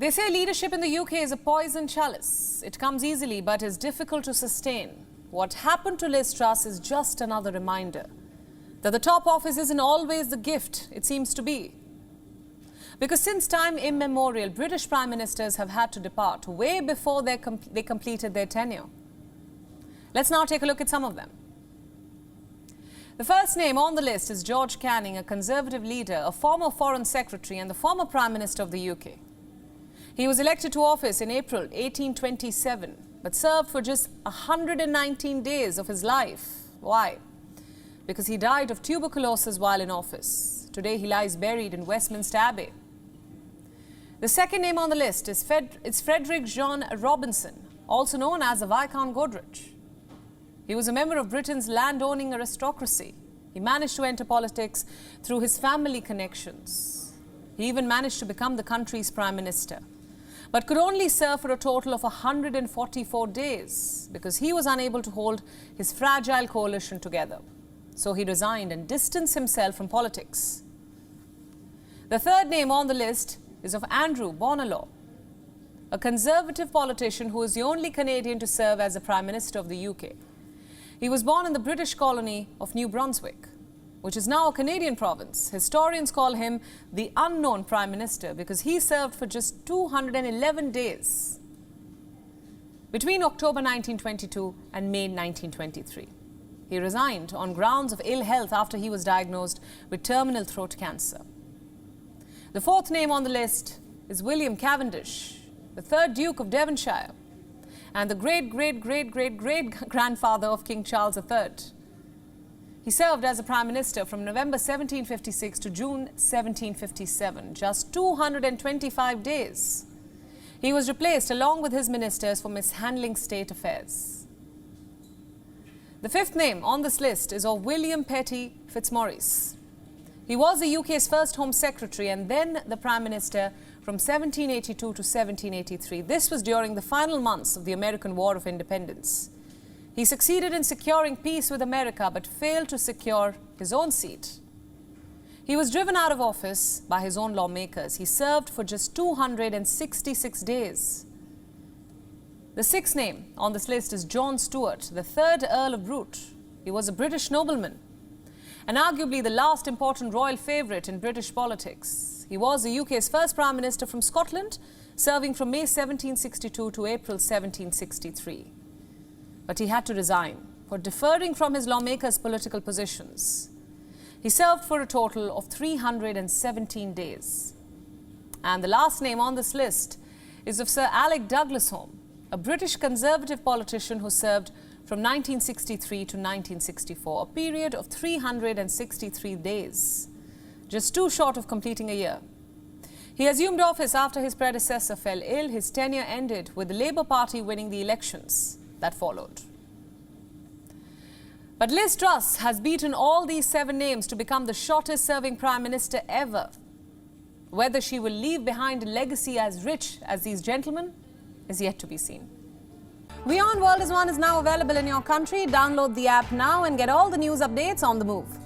They say leadership in the UK is a poison chalice. It comes easily but is difficult to sustain. What happened to Liz Truss is just another reminder that the top office isn't always the gift it seems to be. Because since time immemorial, British Prime Ministers have had to depart way before they completed their tenure. Let's now take a look at some of them. The first name on the list is George Canning, a Conservative leader, a former Foreign Secretary and the former Prime Minister of the UK. He was elected to office in April 1827, but served for just 119 days of his life. Why? Because he died of tuberculosis while in office. Today he lies buried in Westminster Abbey. The second name on the list is Frederick John Robinson, also known as the Viscount Godrich. He was a member of Britain's land-owning aristocracy. He managed to enter politics through his family connections. He even managed to become the country's Prime Minister, but could only serve for a total of 144 days because he was unable to hold his fragile coalition together. So he resigned and distanced himself from politics. The third name on the list is of Andrew Bonar, a Conservative politician who is the only Canadian to serve as the Prime Minister of the UK. He was born in the British colony of New Brunswick, which is now a Canadian province. Historians call him the unknown Prime Minister because he served for just 211 days between October 1922 and May 1923. He resigned on grounds of ill health after he was diagnosed with terminal throat cancer. The fourth name on the list is William Cavendish, the third Duke of Devonshire and the great-great-great-great-great-grandfather of King Charles III. He served as a Prime Minister from November 1756 to June 1757, just 225 days. He was replaced along with his ministers for mishandling state affairs. The fifth name on this list is of William Petty Fitzmaurice. He was the UK's first Home Secretary and then the Prime Minister from 1782 to 1783. This was during the final months of the American War of Independence. He succeeded in securing peace with America but failed to secure his own seat. He was driven out of office by his own lawmakers. He served for just 266 days. The sixth name on this list is Jon Stewart, the third Earl of Bute. He was a British nobleman and arguably the last important royal favourite in British politics. He was the UK's first Prime Minister from Scotland, serving from May 1762 to April 1763. But he had to resign for differing from his lawmakers' political positions. He served for a total of 317 days. And the last name on this list is of Sir Alec DouglasHome, a British Conservative politician who served from 1963 to 1964, a period of 363 days, just too short of completing a year. He assumed office after his predecessor fell ill. His tenure ended with the Labour Party winning the elections that followed. But Liz Truss has beaten all these 7 names to become the shortest serving Prime Minister ever. Whether she will leave behind a legacy as rich as these gentlemen is yet to be seen. WION World is now available in your country. Download the app now and get all the news updates on the move.